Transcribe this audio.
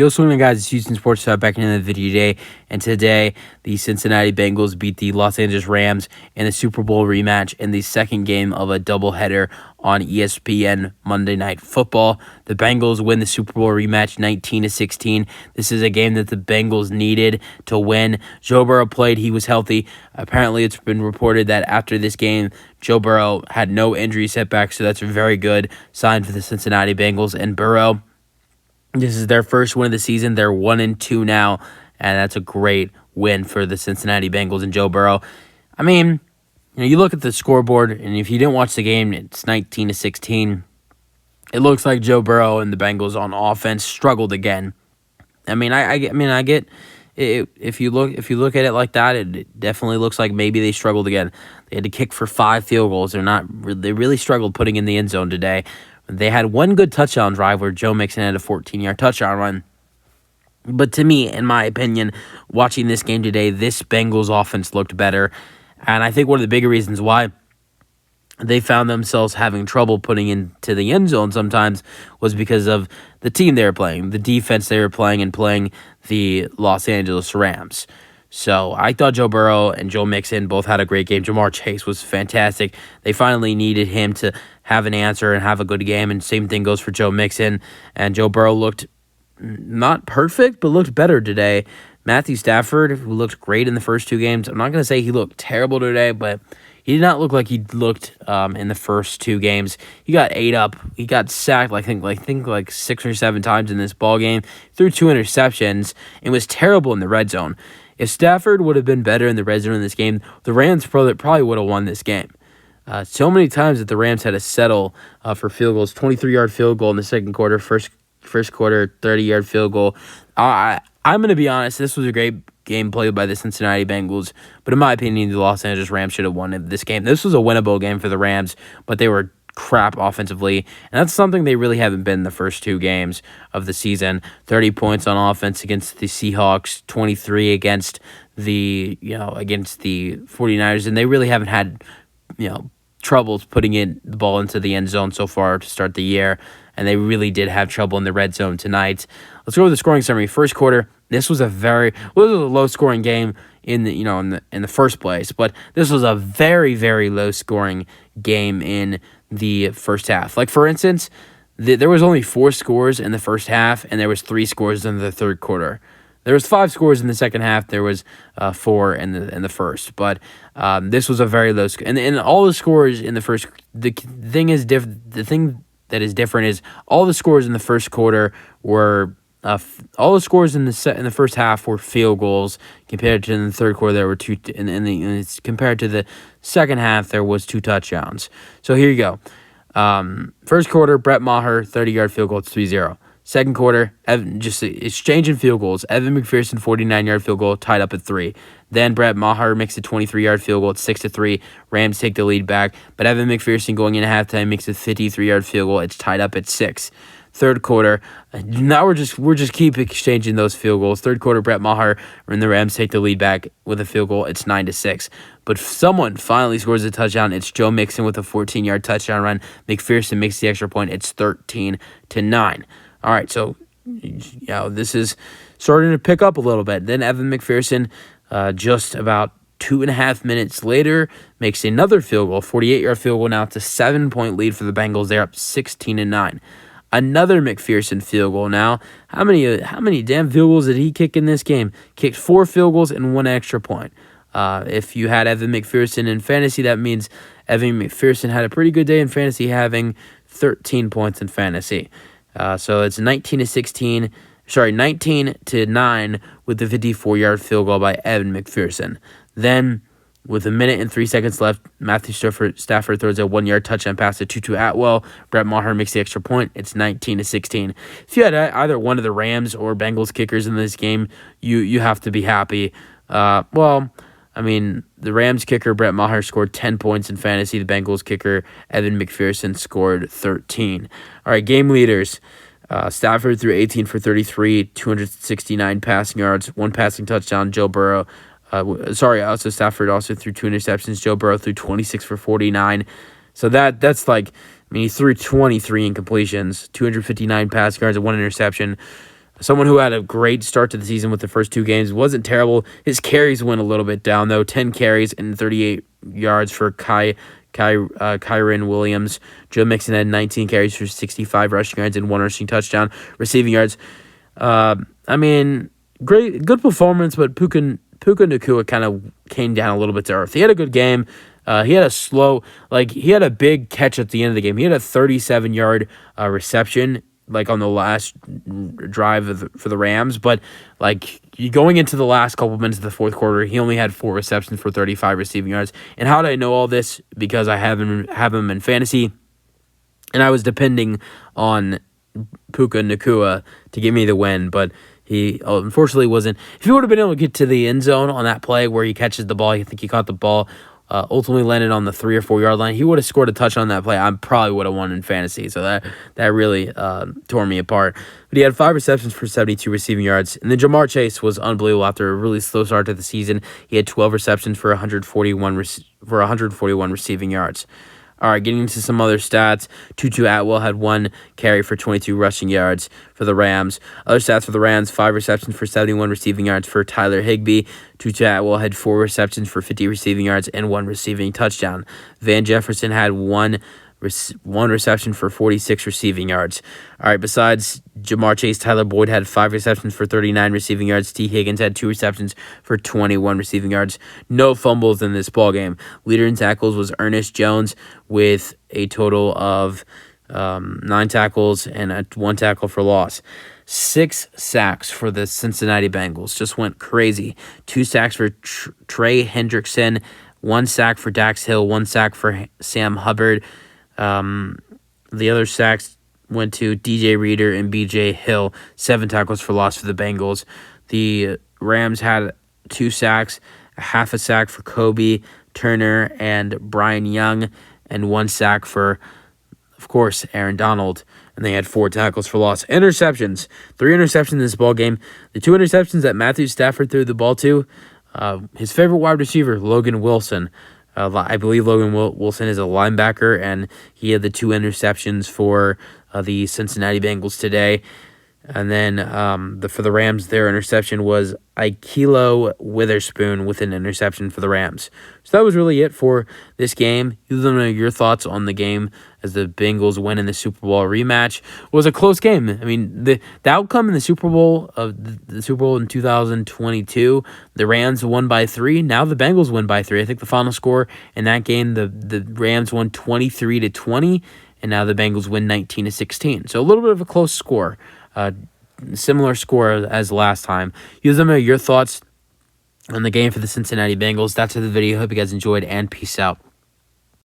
Yo, what's going on, guys? It's Houston Sports Talk back in the video today. And today, the Cincinnati Bengals beat the Los Angeles Rams in the Super Bowl rematch in the second game of a doubleheader on ESPN Monday Night Football. The Bengals win the Super Bowl rematch 19-16. This is a game that the Bengals needed to win. Joe Burrow played. He was healthy. Apparently, it's been reported that after this game, Joe Burrow had no injury setbacks, so that's a very good sign for the Cincinnati Bengals. And Burrow, this is their first win of the season. They're 1-2 now, and that's a great win for the Cincinnati Bengals and Joe Burrow. I mean, you look at the scoreboard, and if you didn't watch the game, it's 19-16. It looks like Joe Burrow and the Bengals on offense struggled again. I get it. If you look at it like that, it definitely looks like maybe they struggled again. They had to kick for 5 field goals. They really struggled putting in the end zone today. They had one good touchdown drive where Joe Mixon had a 14-yard touchdown run. But to me, in my opinion, watching this game today, this Bengals offense looked better. And I think one of the bigger reasons why they found themselves having trouble putting into the end zone sometimes was because of the team they were playing, the defense they were playing, and playing the Los Angeles Rams. So I thought Joe Burrow and Joe Mixon both had a great game. Jamar Chase was fantastic. They finally needed him to have an answer and have a good game, and same thing goes for Joe Mixon. And Joe Burrow looked not perfect, but looked better today. Matthew Stafford, who looked great in the first 2 games, I'm not going to say he looked terrible today, but he did not look like he looked in the first 2 games. He got ate up. He got sacked, I think 6 or 7 times in this ball game. Threw 2 interceptions and was terrible in the red zone. If Stafford would have been better in the red zone in this game, the Rams probably would have won this game. So many times that the Rams had to settle for field goals. 23-yard field goal in the second quarter, first quarter, 30-yard field goal. I'm going to be honest, this was a great game played by the Cincinnati Bengals, but in my opinion, the Los Angeles Rams should have won this game. This was a winnable game for the Rams, but they were crap offensively, and that's something they really haven't been in the first 2 games of the season. 30 points on offense against the Seahawks, 23 against the 49ers, and they really haven't had troubles putting in the ball into the end zone so far to start the year, and they really did have trouble in the red zone tonight. Let's go with the scoring summary. First quarter, this was a low-scoring game in the first place, but this was a very, very low-scoring game in the first half. Like, for instance, there was only 4 scores in the first half, and there was 3 scores in the third quarter. There was 5 scores in the second half. There was 4 in the first, but this was a very low score. And all the scores in the first. The thing that is different is all the scores in the first quarter were. All the scores in the first half were field goals. Compared to in the third quarter, there were 2. Compared to the second half, there was 2 touchdowns. So here you go. First quarter, Brett Maher 30-yard field goal. It's 3-0. Second quarter, just exchanging field goals. Evan McPherson 49-yard field goal, tied up at 3. Then Brett Maher makes a 23-yard field goal at 6-3. Rams take the lead back, but Evan McPherson going into halftime makes a 53-yard field goal. It's tied up at 6. Third quarter, now we're just keep exchanging those field goals. Third quarter, Brett Maher and the Rams take the lead back with a field goal. It's 9-6. But someone finally scores a touchdown. It's Joe Mixon with a 14-yard touchdown run. McPherson makes the extra point. It's 13-9. All right, so this is starting to pick up a little bit. Then Evan McPherson, just about 2.5 minutes later, makes another field goal, 48-yard field goal. Now it's a 7-point lead for the Bengals. They're up 16-9. Another McPherson field goal now. How many damn field goals did he kick in this game? Kicked 4 field goals and 1 extra point. If you had Evan McPherson in fantasy, that means Evan McPherson had a pretty good day in fantasy, having 13 points in fantasy. So it's 19-9 with the 54-yard field goal by Evan McPherson. Then, with 1 minute and 3 seconds left, Matthew Stafford throws a 1-yard touchdown pass to Tutu Atwell. Brett Maher makes the extra point. It's 19-16. If you had either one of the Rams or Bengals kickers in this game, you have to be happy. The Rams kicker, Brett Maher, scored 10 points in fantasy. The Bengals kicker, Evan McPherson, scored 13. All right, game leaders. Stafford threw 18 for 33, 269 passing yards, 1 passing touchdown. Joe Burrow. Stafford also threw 2 interceptions. Joe Burrow threw 26 for 49. So that's he threw 23 incompletions, 259 passing yards, and 1 interception. someone who had a great start to the season with the first 2 games. Wasn't terrible. His carries went a little bit down, though. 10 carries and 38 yards for Kyron Williams. Joe Mixon had 19 carries for 65 rushing yards and 1 rushing touchdown. Receiving yards, I mean, good performance, but Puka Nacua kind of came down a little bit to earth. He had a good game. He had a big catch at the end of the game. He had a 37-yard reception, on the last drive for the Rams. But, going into the last couple minutes of the fourth quarter, he only had 4 receptions for 35 receiving yards. And how did I know all this? Because I have him in fantasy, and I was depending on Puka Nacua to give me the win, but he unfortunately wasn't. If he would have been able to get to the end zone on that play where he catches the ball, I think he caught the ball, ultimately landed on the 3 or 4 yard line. He would have scored a touchdown on that play. I probably would have won in fantasy. So that really tore me apart. But he had 5 receptions for 72 receiving yards. And then Jamar Chase was unbelievable after a really slow start to the season. He had 12 receptions for 141 receiving yards. All right, getting into some other stats. Tutu Atwell had 1 carry for 22 rushing yards for the Rams. Other stats for the Rams: 5 receptions for 71 receiving yards for Tyler Higbee. Tutu Atwell had 4 receptions for 50 receiving yards and 1 receiving touchdown. Van Jefferson had 1 reception for 46 receiving yards. All right, besides Jamar Chase, Tyler Boyd had 5 receptions for 39 receiving yards. T. Higgins had 2 receptions for 21 receiving yards. No fumbles in this ballgame. Leader in tackles was Ernest Jones with a total of 9 tackles and 1 tackle for loss. 6 sacks for the Cincinnati Bengals. Just went crazy. 2 sacks for Trey Hendrickson, 1 sack for Dax Hill, 1 sack for Sam Hubbard. The other sacks went to DJ Reader and BJ Hill. 7 tackles for loss for the Bengals. The Rams had 2 sacks, a half a sack for Kobe Turner and Brian Young, and 1 sack for, of course, Aaron Donald. And they had 4 tackles for loss. Interceptions. 3 interceptions in this ball game. The 2 interceptions that Matthew Stafford threw the ball to, his favorite wide receiver, Logan Wilson. I believe Logan Wilson is a linebacker, and he had the 2 interceptions for the Cincinnati Bengals today. And then for the Rams, their interception was Aikilo Witherspoon with an interception for the Rams. So that was really it for this game. Let me know your thoughts on the game as the Bengals win in the Super Bowl rematch. It was a close game. I mean, the outcome in the Super Bowl in 2022, the Rams won by 3. Now the Bengals win by 3. I think the final score in that game, the Rams won 23-20, and now the Bengals win 19-16. So a little bit of a close score. Similar score as last time. Use them your thoughts on the game for the Cincinnati Bengals. That's the video. Hope you guys enjoyed, and peace out.